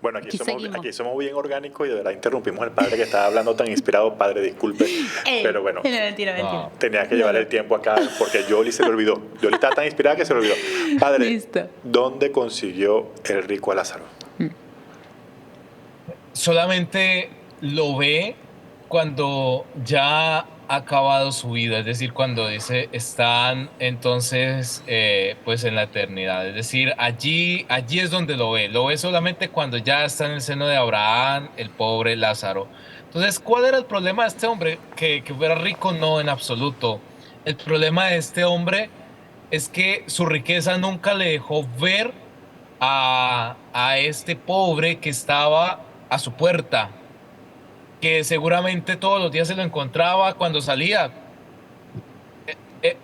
Bueno, Seguimos. aquí somos bien orgánicos y de verdad interrumpimos al padre que estaba hablando tan inspirado. Padre, disculpe, pero bueno, No, mentira, mentira. No, tenía que No, llevar no. el tiempo acá porque Yoli se le olvidó. Yoli estaba tan inspirada que se le olvidó. Padre, Listo. ¿dónde consiguió el rico a Lázaro? solamente lo ve cuando ya ha acabado su vida, es decir, cuando dice están entonces pues en la eternidad, es decir, allí es donde lo ve solamente cuando ya está en el seno de Abraham, el pobre Lázaro. Entonces, ¿cuál era el problema de este hombre? Que fuera rico, no, en absoluto. El problema de este hombre es que su riqueza nunca le dejó ver a este pobre que estaba a su puerta, que seguramente todos los días se lo encontraba cuando salía.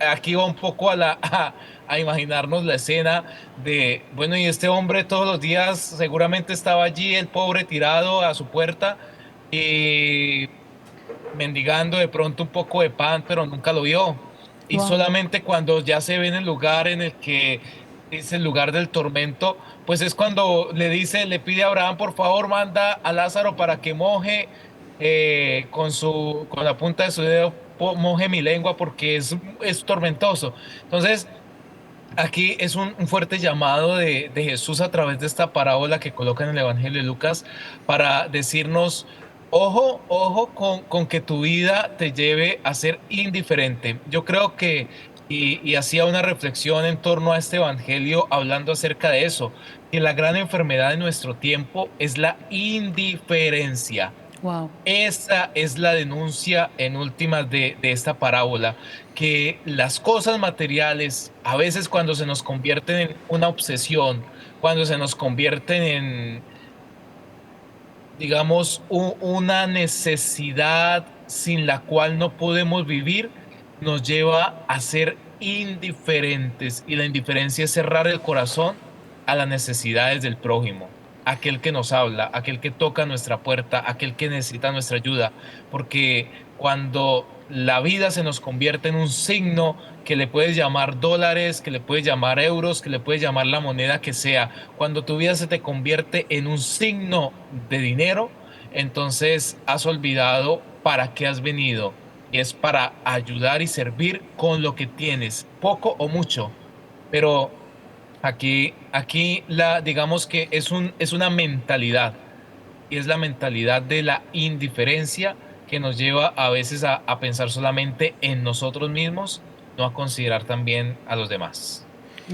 Aquí va un poco a imaginarnos la escena de, bueno, y este hombre todos los días seguramente estaba allí, el pobre tirado a su puerta y mendigando de pronto un poco de pan, pero nunca lo vio. Y Wow. solamente cuando ya se ve en el lugar en el que es el lugar del tormento, pues es cuando le dice, le pide a Abraham, por favor, manda a Lázaro para que moje con la punta de su dedo, moje mi lengua porque es tormentoso. Entonces, aquí es un fuerte llamado de Jesús a través de esta parábola que coloca en el Evangelio de Lucas para decirnos, ojo, ojo con que tu vida te lleve a ser indiferente. Yo creo que, y hacía una reflexión en torno a este Evangelio hablando acerca de eso, que la gran enfermedad de nuestro tiempo es la indiferencia. Wow. Esa es la denuncia en últimas de esta parábola, que las cosas materiales, a veces cuando se nos convierten en una obsesión, cuando se nos convierten en, digamos, una necesidad sin la cual no podemos vivir, nos lleva a ser indiferentes. Y la indiferencia es cerrar el corazón a las necesidades del prójimo, aquel que nos habla, aquel que toca nuestra puerta, aquel que necesita nuestra ayuda. Porque cuando la vida se nos convierte en un signo que le puedes llamar dólares, que le puedes llamar euros, que le puedes llamar la moneda que sea, cuando tu vida se te convierte en un signo de dinero, entonces has olvidado para qué has venido. Y es para ayudar y servir con lo que tienes, poco o mucho. Pero aquí digamos que es una mentalidad, y es la mentalidad de la indiferencia que nos lleva a veces a pensar solamente en nosotros mismos, no a considerar también a los demás.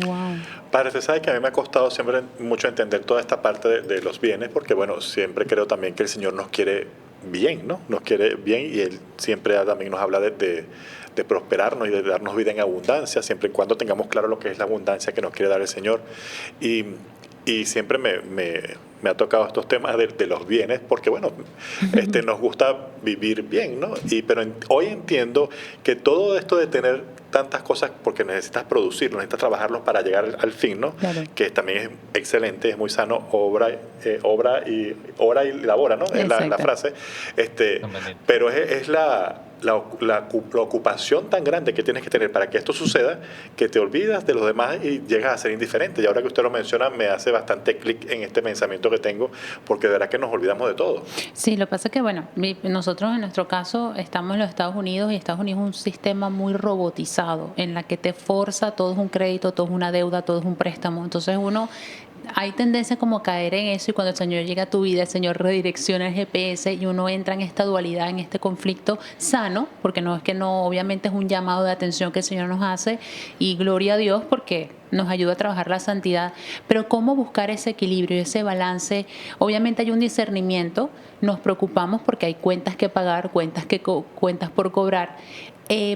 Wow. Padre, usted sabe que a mí me ha costado siempre mucho entender toda esta parte de los bienes, porque bueno, siempre creo también que el Señor nos quiere bien, ¿no? Nos quiere bien y Él siempre también nos habla de prosperarnos y de darnos vida en abundancia, siempre y cuando tengamos claro lo que es la abundancia que nos quiere dar el Señor. Y, y siempre me ha tocado estos temas de los bienes, porque bueno, nos gusta vivir bien, ¿no? Pero hoy entiendo que todo esto de tener tantas cosas, porque necesitas producirlos, necesitas trabajarlos para llegar al fin, ¿no? Claro. Que también es excelente, es muy sano, obra y labora, ¿no? Es la Exacto. frase. También. Pero es la ocupación tan grande que tienes que tener para que esto suceda, que te olvidas de los demás y llegas a ser indiferente. Y ahora que usted lo menciona, me hace bastante clic en este pensamiento que tengo, porque de verdad que nos olvidamos de todo. Sí, lo que pasa es que, bueno, nosotros en nuestro caso estamos en los Estados Unidos y Estados Unidos es un sistema muy robotizado en la que te forza, todo es un crédito, todo es una deuda, todo es un préstamo. Entonces hay tendencia como a caer en eso y cuando el Señor llega a tu vida, el Señor redirecciona el GPS y uno entra en esta dualidad, en este conflicto sano, porque no es que no, obviamente es un llamado de atención que el Señor nos hace y gloria a Dios porque nos ayuda a trabajar la santidad, pero cómo buscar ese equilibrio, ese balance. Obviamente hay un discernimiento, nos preocupamos porque hay cuentas que pagar, cuentas por cobrar,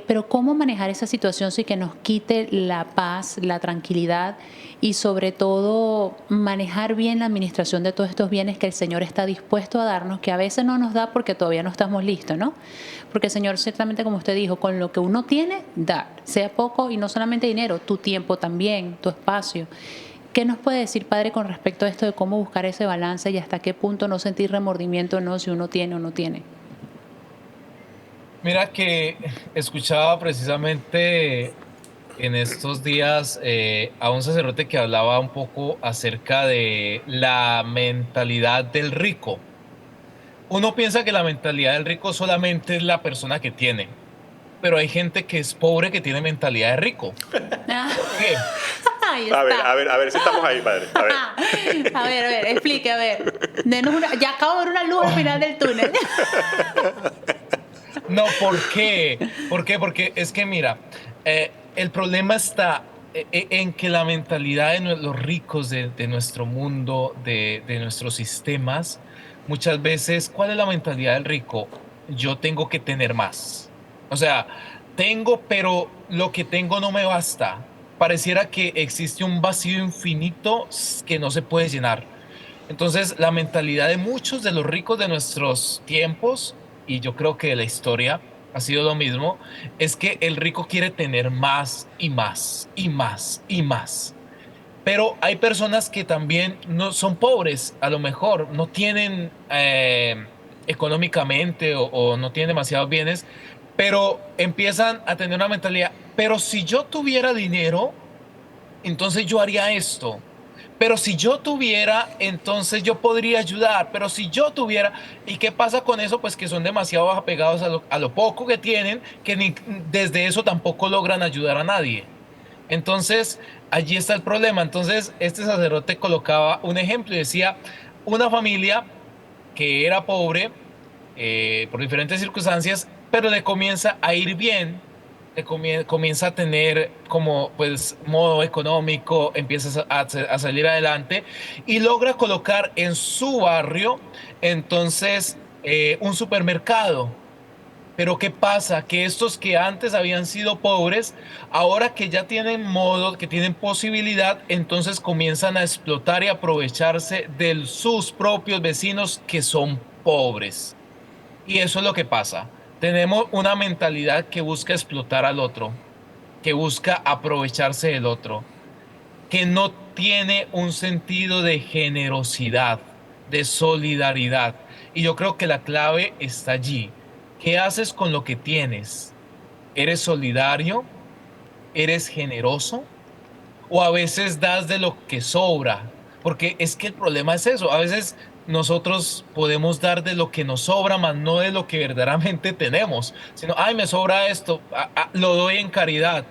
pero cómo manejar esa situación sin que nos quite la paz, la tranquilidad y sobre todo manejar bien la administración de todos estos bienes que el Señor está dispuesto a darnos, que a veces no nos da porque todavía no estamos listos, ¿no? Porque el Señor ciertamente, como usted dijo, con lo que uno tiene, dar, sea poco y no solamente dinero, tu tiempo también, tu espacio. ¿Qué nos puede decir, Padre, con respecto a esto de cómo buscar ese balance y hasta qué punto no sentir remordimiento no si uno tiene o no tiene? Mira que escuchaba precisamente en estos días a un sacerdote que hablaba un poco acerca de la mentalidad del rico. Uno piensa que la mentalidad del rico solamente es la persona que tiene, pero hay gente que es pobre que tiene mentalidad de rico. ¿Por qué? Ahí A está. ver si estamos ahí, padre. A ver. A ver, explique, a ver. Denos ya acabo de ver una luz al final del túnel. No, ¿por qué? ¿Por qué? Porque es que mira, el problema está en que la mentalidad de los ricos de nuestro mundo, de nuestros sistemas, muchas veces, ¿cuál es la mentalidad del rico? Yo tengo que tener más. O sea, tengo, pero lo que tengo no me basta. Pareciera que existe un vacío infinito que no se puede llenar. Entonces, la mentalidad de muchos de los ricos de nuestros tiempos, y yo creo que de la historia ha sido lo mismo, es que el rico quiere tener más y más y más y más. Pero hay personas que también no son pobres, a lo mejor no tienen económicamente o no tienen demasiados bienes, pero empiezan a tener una mentalidad, pero si yo tuviera dinero, entonces yo haría esto. Pero si yo tuviera, entonces yo podría ayudar. Pero si yo tuviera, ¿y qué pasa con eso? Pues que son demasiado apegados a lo poco que tienen, que desde eso tampoco logran ayudar a nadie. Entonces, allí está el problema. Entonces, este sacerdote colocaba un ejemplo y decía, una familia que era pobre por diferentes circunstancias, pero le comienza a ir bien, comienza a tener como pues modo económico, empieza a salir adelante y logra colocar en su barrio entonces un supermercado. Pero ¿qué pasa? Que estos que antes habían sido pobres, ahora que ya tienen modo, que tienen posibilidad, entonces comienzan a explotar y aprovecharse de sus propios vecinos que son pobres. Y eso es lo que pasa. Tenemos una mentalidad que busca explotar al otro, que busca aprovecharse del otro, que no tiene un sentido de generosidad, de solidaridad. Y yo creo que la clave está allí. ¿Qué haces con lo que tienes? ¿Eres solidario? ¿Eres generoso? ¿O a veces das de lo que sobra? Porque es que el problema es eso. A veces nosotros podemos dar de lo que nos sobra, más no de lo que verdaderamente tenemos. Sino, ay, me sobra esto, lo doy en caridad.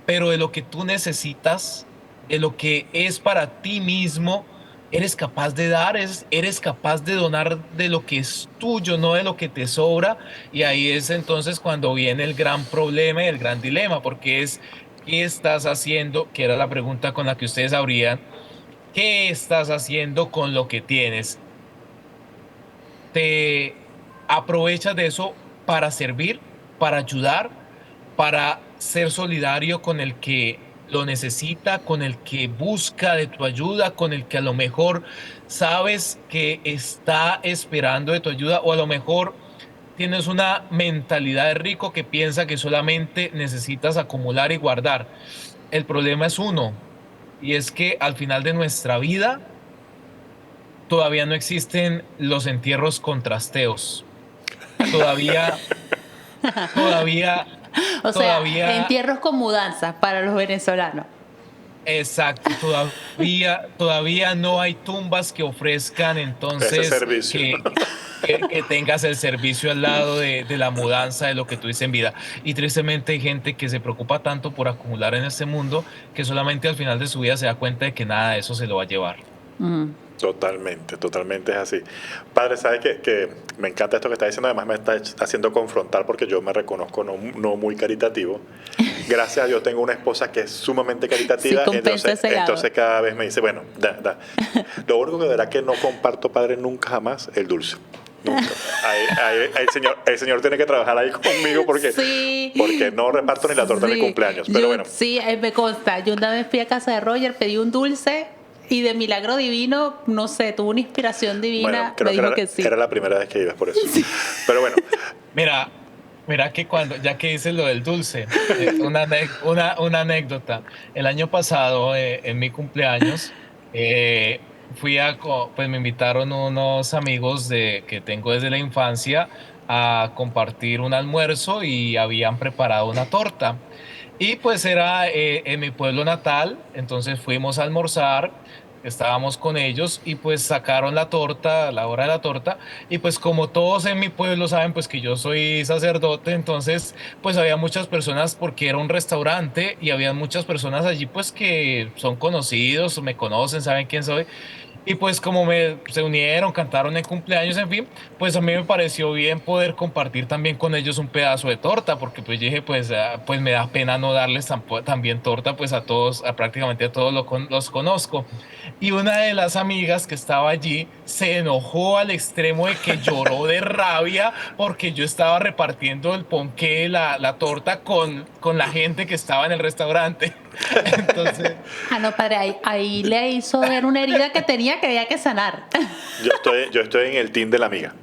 Pero de lo que tú necesitas, de lo que es para ti mismo, eres capaz de dar, eres capaz de donar de lo que es tuyo, no de lo que te sobra. Y ahí es entonces cuando viene el gran problema y el gran dilema, porque es, ¿qué estás haciendo? Que era la pregunta con la que ustedes abrían. ¿Qué estás haciendo con lo que tienes? ¿Te aprovechas de eso para servir, para ayudar, para ser solidario con el que lo necesita, con el que busca de tu ayuda, con el que a lo mejor sabes que está esperando de tu ayuda, o a lo mejor tienes una mentalidad de rico que piensa que solamente necesitas acumular y guardar? El problema es uno, y es que al final de nuestra vida todavía no existen los entierros con trasteos. Todavía, todavía, O sea, todavía. entierros con mudanzas para los venezolanos. Exacto, todavía no hay tumbas que ofrezcan Ese entonces servicio. que tengas el servicio al lado de la mudanza de lo que tuviste en vida. Y tristemente hay gente que se preocupa tanto por acumular en este mundo que solamente al final de su vida se da cuenta de que nada de eso se lo va a llevar. Mm. Totalmente, totalmente es así. Padre, ¿sabes que me encanta esto que está diciendo? Además me está haciendo confrontar porque yo me reconozco no muy caritativo. Gracias a Dios tengo una esposa que es sumamente caritativa, Sí, compensa ese lado. entonces cada vez me dice, bueno, da. Lo único que de verdad que no comparto, Padre, nunca jamás, el dulce. Nunca. El señor tiene que trabajar ahí conmigo Sí. porque no reparto ni la torta de mi Sí. cumpleaños. Pero bueno, Sí, me consta. Yo una vez fui a casa de Roger, pedí un dulce y de milagro divino, no sé, tuvo una inspiración divina, bueno, me creo dijo que que sí. era la primera vez que ibas por eso. Pero bueno, Mira, mira que cuando, ya que dices lo del dulce, una anécdota. El año pasado, en mi cumpleaños, pues me invitaron unos amigos que tengo desde la infancia a compartir un almuerzo y habían preparado una torta. Y pues era en mi pueblo natal, entonces fuimos a almorzar, estábamos con ellos y pues sacaron la torta, la hora de la torta, y pues como todos en mi pueblo saben pues que yo soy sacerdote, entonces pues había muchas personas porque era un restaurante y había muchas personas allí pues que son conocidos, me conocen, saben quién soy. Y pues como se unieron, cantaron el cumpleaños, en fin, pues a mí me pareció bien poder compartir también con ellos un pedazo de torta, porque pues yo dije, pues, pues me da pena no darles también torta, pues a todos, a prácticamente a todos los conozco. Y una de las amigas que estaba allí se enojó al extremo de que lloró de rabia porque yo estaba repartiendo el ponqué, la torta con la gente que estaba en el restaurante. Entonces, Ah, no, padre, ahí le hizo ver una herida que había que sanar. Yo estoy en el team de la amiga.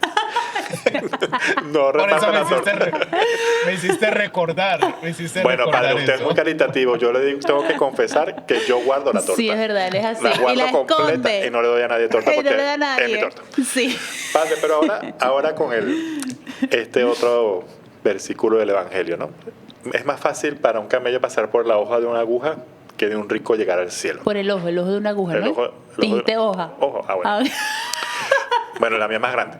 No por eso reparta la torta. me hiciste recordar, Bueno, padre, recordar usted es eso. muy caritativo. Yo le digo, tengo que confesar que yo guardo la torta. Sí, es verdad, él es así. La Y guardo la completa esconde. y no le doy a nadie torta Y no porque le da a nadie. es mi torta. Sí. Padre, pero ahora con este otro versículo del Evangelio, ¿no? Es más fácil para un camello pasar por la hoja de una aguja que de un rico llegar al cielo. Por el ojo de una aguja, El ¿no? ojo- el Dijiste ojo- hoja. Ojo, bueno. Ah, Bueno, la mía es más grande.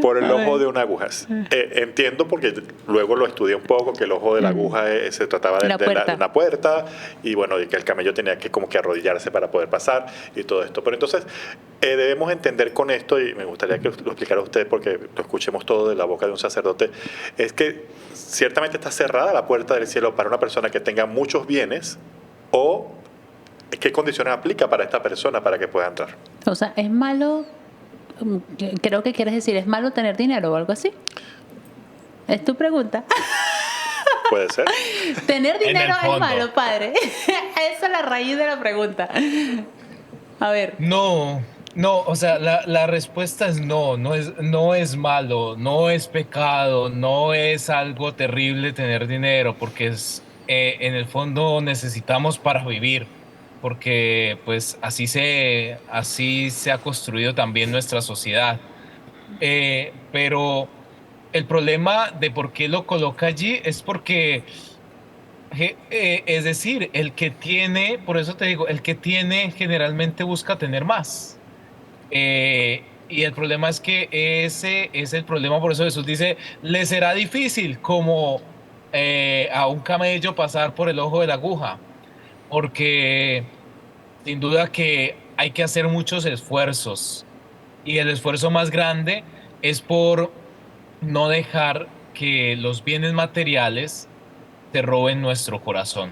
Por el A ojo ver. de una aguja. Entiendo porque luego lo estudié un poco, que el ojo de la aguja se trataba La puerta. de una puerta y bueno, y que el camello tenía que como que arrodillarse para poder pasar y todo esto. Pero entonces debemos entender con esto, y me gustaría que lo explicara usted porque lo escuchemos todo de la boca de un sacerdote, es que ciertamente está cerrada la puerta del cielo para una persona que tenga muchos bienes o qué condiciones aplica para esta persona para que pueda entrar. o sea, es malo, creo que quieres decir, ¿es malo tener dinero o algo así? Es tu pregunta. Puede ser. Tener En el dinero es fondo. malo, padre. Esa es la raíz de la pregunta. A ver. No, o sea, la respuesta es no, no es malo, no es pecado, no es algo terrible tener dinero, porque en el fondo necesitamos para vivir, porque pues así se ha construido también nuestra sociedad. Pero el problema de por qué lo coloca allí es porque es decir, el que tiene, por eso te digo, el que tiene generalmente busca tener más. Y el problema es que ese es el problema, por eso Jesús dice, le será difícil como a un camello pasar por el ojo de la aguja, porque sin duda que hay que hacer muchos esfuerzos y el esfuerzo más grande es por no dejar que los bienes materiales te roben nuestro corazón.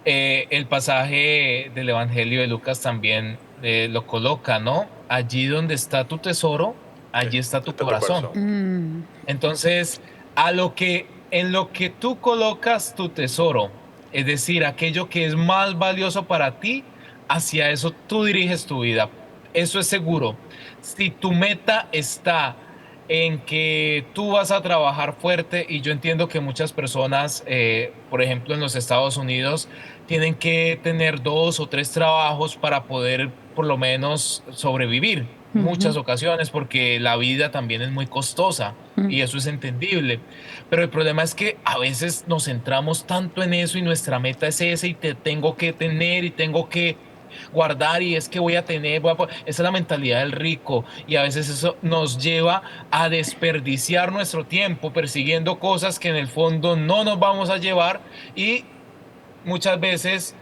El pasaje del Evangelio de Lucas también lo coloca, ¿no? Allí donde está tu tesoro, allí está tu corazón. Entonces, en lo que tú colocas tu tesoro, es decir, aquello que es más valioso para ti, hacia eso tú diriges tu vida. Eso es seguro. Si tu meta está en que tú vas a trabajar fuerte, y yo entiendo que muchas personas, por ejemplo, en los Estados Unidos, tienen que tener 2 o 3 trabajos para poder por lo menos sobrevivir. Muchas ocasiones porque la vida también es muy costosa y eso es entendible. Pero el problema es que a veces nos centramos tanto en eso y nuestra meta es esa y te tengo que tener y tengo que guardar y es que voy a tener, esa es la mentalidad del rico y a veces eso nos lleva a desperdiciar nuestro tiempo persiguiendo cosas que en el fondo no nos vamos a llevar y muchas veces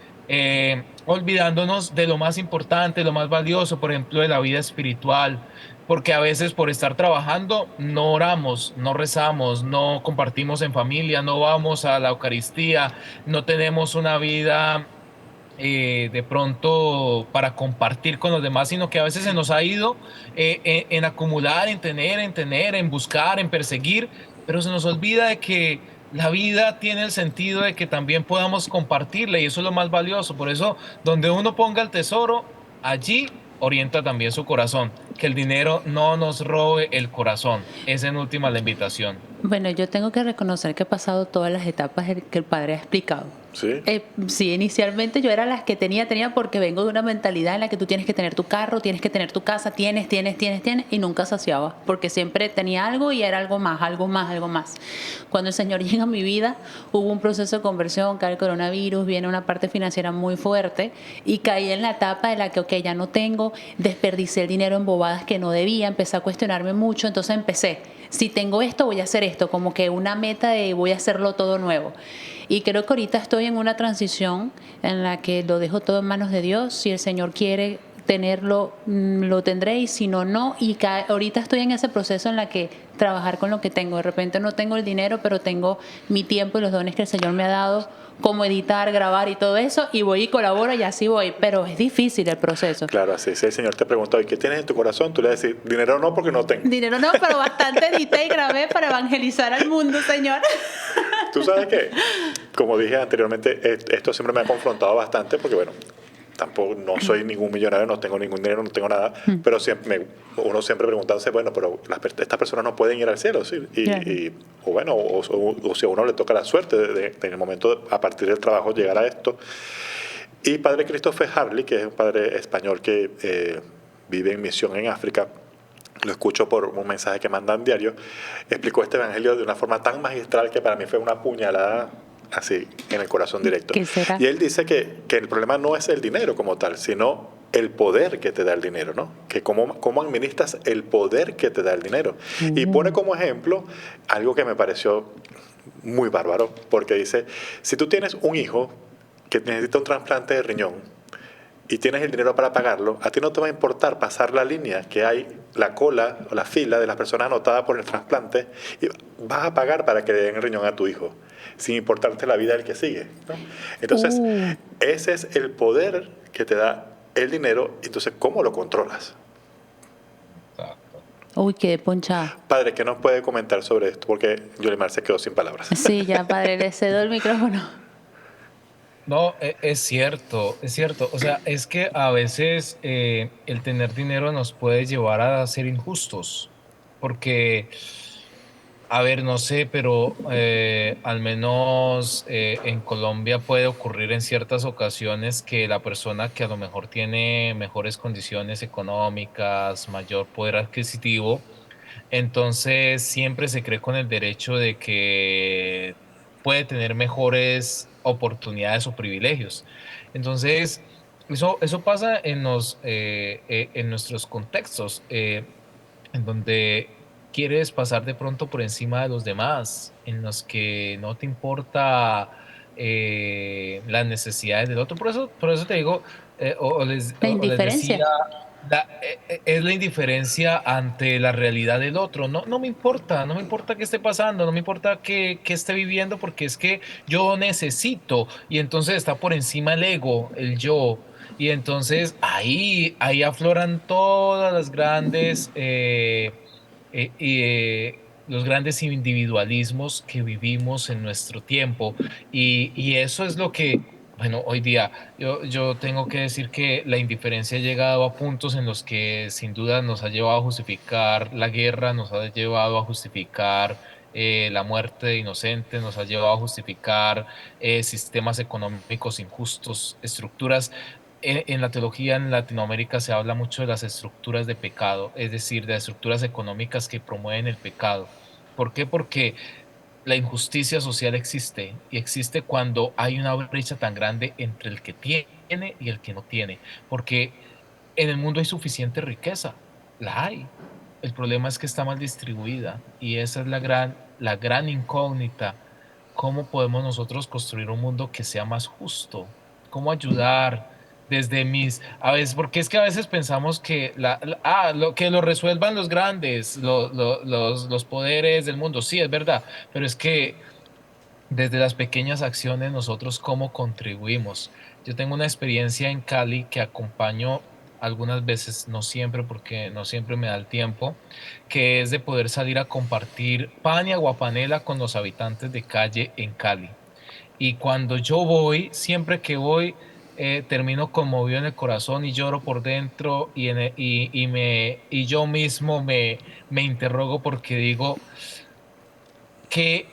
olvidándonos de lo más importante, lo más valioso, por ejemplo, de la vida espiritual, porque a veces por estar trabajando no oramos, no rezamos, no compartimos en familia, no vamos a la Eucaristía, no tenemos una vida de pronto para compartir con los demás, sino que a veces se nos ha ido en acumular, en tener, en buscar, en perseguir, pero se nos olvida de que la vida tiene el sentido de que también podamos compartirla y eso es lo más valioso. Por eso, donde uno ponga el tesoro, allí orienta también su corazón. Que el dinero no nos robe el corazón. Esa en última la invitación. Bueno, yo tengo que reconocer que he pasado todas las etapas que el padre ha explicado. ¿Sí? Sí, inicialmente yo era las que tenía porque vengo de una mentalidad en la que tú tienes que tener tu carro, tienes que tener tu casa, tienes, y nunca saciaba, porque siempre tenía algo y era algo más, algo más, algo más. Cuando el Señor llega a mi vida, hubo un proceso de conversión, cae el coronavirus, viene una parte financiera muy fuerte y caí en la etapa de la que, ok, ya no tengo, desperdicé el dinero en bobadas que no debía, empecé a cuestionarme mucho, entonces empecé, si tengo esto, voy a hacer esto, como que una meta de voy a hacerlo todo nuevo. Y creo que ahorita estoy en una transición en la que lo dejo todo en manos de Dios. Si el Señor quiere tenerlo, lo tendré, y si no, no. Y ahorita estoy en ese proceso en la que trabajar con lo que tengo. De repente no tengo el dinero, pero tengo mi tiempo y los dones que el Señor me ha dado, como editar, grabar y todo eso, y voy y colaboro y así voy. Pero es difícil el proceso. Claro, así. Si el Señor te pregunta, ¿y qué tienes en tu corazón? Tú le vas a decir, dinero no, porque no tengo. Dinero no, pero bastante edité y grabé para evangelizar al mundo, Señor. Tú sabes que, como dije anteriormente, esto siempre me ha confrontado bastante porque, bueno, tampoco no soy ningún millonario, no tengo ningún dinero, no tengo nada, pero uno siempre preguntándose, bueno, pero estas personas no pueden ir al cielo, ¿sí? O bueno, o si a uno le toca la suerte en el momento, a partir del trabajo, llegar a esto. Y Padre Christopher Harley, que es un padre español que vive en misión en África, lo escucho por un mensaje que mandan diario, explicó este evangelio de una forma tan magistral que para mí fue una puñalada así en el corazón directo. ¿Qué será? Y él dice que el problema no es el dinero como tal, sino el poder que te da el dinero, ¿no? Que cómo administras el poder que te da el dinero. Y pone como ejemplo algo que me pareció muy bárbaro, porque dice, si tú tienes un hijo que necesita un trasplante de riñón, y tienes el dinero para pagarlo, a ti no te va a importar pasar la línea que hay, la cola o la fila de las personas anotadas por el trasplante, y vas a pagar para que le den el riñón a tu hijo, sin importarte la vida del que sigue, ¿no? Entonces, ese es el poder que te da el dinero. Entonces, ¿cómo lo controlas? Exacto. Uy, qué ponchada. Padre, ¿qué nos puede comentar sobre esto? Porque Yolimar se quedó sin palabras. Sí, ya, padre, le cedo el micrófono. No, es cierto, es cierto. O sea, es que a veces el tener dinero nos puede llevar a ser injustos, porque, a ver, no sé, pero al menos en Colombia puede ocurrir en ciertas ocasiones que la persona que a lo mejor tiene mejores condiciones económicas, mayor poder adquisitivo, entonces siempre se cree con el derecho de que puede tener mejores oportunidades o privilegios. Entonces, eso pasa en nuestros contextos, en donde quieres pasar de pronto por encima de los demás, en los que no te importa las necesidades del otro. Por eso te digo, La o les decía, indiferencia. es la indiferencia ante la realidad del otro. No, no me importa, no me importa qué esté pasando, no me importa qué esté viviendo, porque es que yo necesito, y entonces está por encima el ego, el yo. Y entonces ahí afloran todas las grandes, los grandes individualismos que vivimos en nuestro tiempo. Y eso es lo que, bueno, hoy día yo tengo que decir que la indiferencia ha llegado a puntos en los que sin duda nos ha llevado a justificar la guerra, nos ha llevado a justificar la muerte de inocentes, nos ha llevado a justificar sistemas económicos injustos, estructuras. En la teología en Latinoamérica se habla mucho de las estructuras de pecado, es decir, de las estructuras económicas que promueven el pecado. ¿Por qué? Porque la injusticia social existe, y existe cuando hay una brecha tan grande entre el que tiene y el que no tiene, porque en el mundo hay suficiente riqueza, la hay. El problema es que está mal distribuida, y esa es la gran incógnita. ¿Cómo podemos nosotros construir un mundo que sea más justo? ¿Cómo ayudar desde a veces, porque es que a veces pensamos que lo que lo resuelvan los grandes, los poderes del mundo? Sí, es verdad, pero es que desde las pequeñas acciones nosotros cómo contribuimos. Yo tengo una experiencia en Cali que acompaño algunas veces, no siempre, porque no siempre me da el tiempo, que es de poder salir a compartir pan y aguapanela con los habitantes de calle en Cali. Y cuando yo voy, siempre que voy, termino conmovido en el corazón y lloro por dentro, y yo mismo me interrogo, porque digo, ¿qué,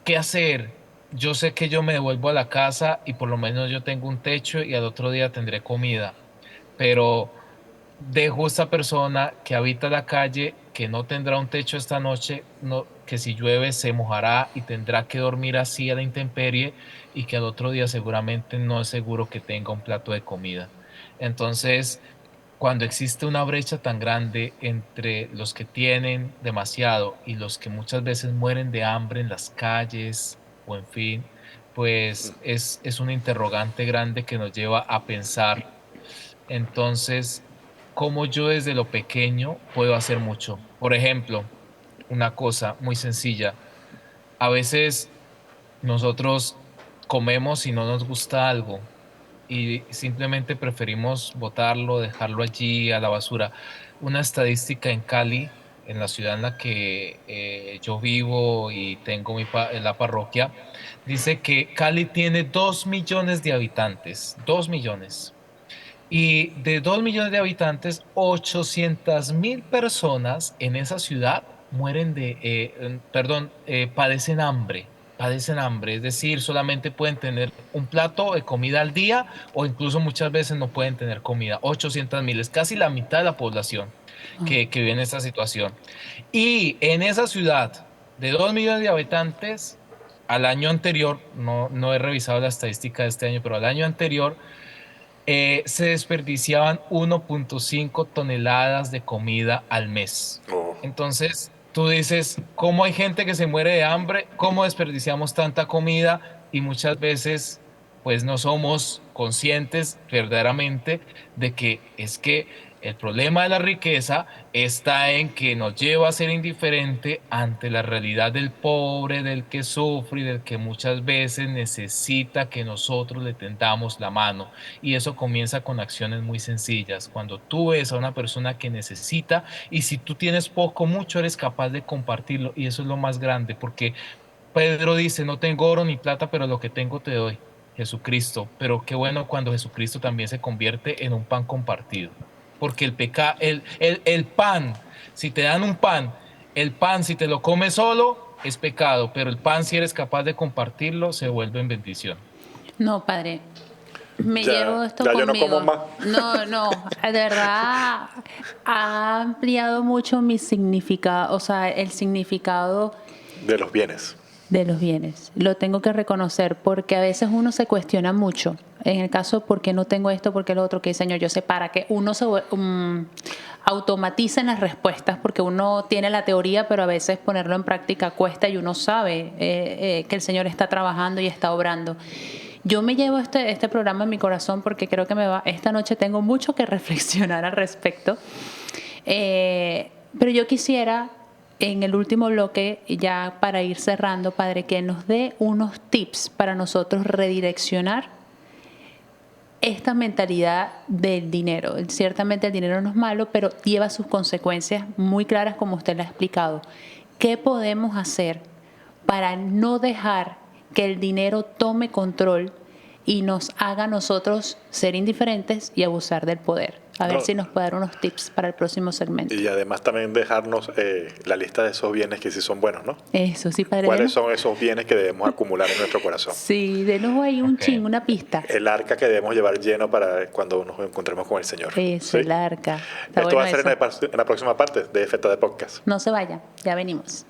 qué hacer? yo sé que yo me devuelvo a la casa y por lo menos yo tengo un techo y al otro día tendré comida, pero dejo esta persona que habita la calle, que no tendrá un techo esta noche, no, que si llueve se mojará y tendrá que dormir así a la intemperie y que al otro día seguramente no es seguro que tenga un plato de comida. Entonces, cuando existe una brecha tan grande entre los que tienen demasiado y los que muchas veces mueren de hambre en las calles o en fin, pues es un interrogante grande que nos lleva a pensar. Entonces, ¿cómo yo desde lo pequeño puedo hacer mucho? Por ejemplo, una cosa muy sencilla. A veces nosotros comemos y no nos gusta algo y simplemente preferimos botarlo, dejarlo allí a la basura. Una estadística en Cali, en la ciudad en la que yo vivo y tengo la parroquia, dice que Cali tiene 2 millones de habitantes, 2 millones. Y de 2 millones de habitantes, 800.000 personas en esa ciudad mueren padecen hambre, es decir, solamente pueden tener un plato de comida al día o incluso muchas veces no pueden tener comida. 800.000 es casi la mitad de la población Ah, que vive en esta situación. Y en esa ciudad de 2 millones de habitantes, al año anterior, no he revisado la estadística de este año, pero al año anterior se desperdiciaban 1,5 toneladas de comida al mes. Oh. Entonces, tú dices, ¿cómo hay gente que se muere de hambre? ¿Cómo desperdiciamos tanta comida? Y muchas veces, pues no somos conscientes verdaderamente de que es que el problema de la riqueza está en que nos lleva a ser indiferente ante la realidad del pobre, del que sufre y del que muchas veces necesita que nosotros le tendamos la mano. Y eso comienza con acciones muy sencillas. Cuando tú ves a una persona que necesita y si tú tienes poco, mucho, eres capaz de compartirlo. Y eso es lo más grande, porque Pedro dice, no tengo oro ni plata, pero lo que tengo te doy. Jesucristo, pero qué bueno cuando Jesucristo también se convierte en un pan compartido. Porque el pan, si te dan un pan, el pan si te lo comes solo es pecado, pero el pan si eres capaz de compartirlo se vuelve en bendición. no, padre, me Ya, llevo esto ya yo no como conmigo. más No, no, de verdad ha ampliado mucho mi significado, o sea, el significado de los bienes. de los bienes. Lo tengo que reconocer porque a veces uno se cuestiona mucho. En el caso, ¿por qué no tengo esto? ¿Por qué lo otro? Que Señor, yo sé para que uno se automatiza en las respuestas porque uno tiene la teoría, pero a veces ponerlo en práctica cuesta y uno sabe que el Señor está trabajando y está obrando. Yo me llevo este programa en mi corazón porque creo que esta noche tengo mucho que reflexionar al respecto. Pero yo quisiera, en el último bloque, ya para ir cerrando, Padre, que nos dé unos tips para nosotros redireccionar esta mentalidad del dinero. Ciertamente el dinero no es malo, pero lleva sus consecuencias muy claras como usted lo ha explicado. ¿Qué podemos hacer para no dejar que el dinero tome control y nos haga a nosotros ser indiferentes y abusar del poder? A ver No, si nos puede dar unos tips para el próximo segmento. y además también dejarnos la lista de esos bienes que sí son buenos, ¿no? Eso, sí, Padre. ¿Cuáles son esos bienes que debemos acumular en nuestro corazón? Sí, denos ahí un Ok. ching, una pista. El arca que debemos llevar lleno para cuando nos encontremos con el Señor. Eso, ¿Sí? el arca. Está Esto bueno va a ser eso. en la próxima parte de Feta de Podcast. No se vaya, ya venimos.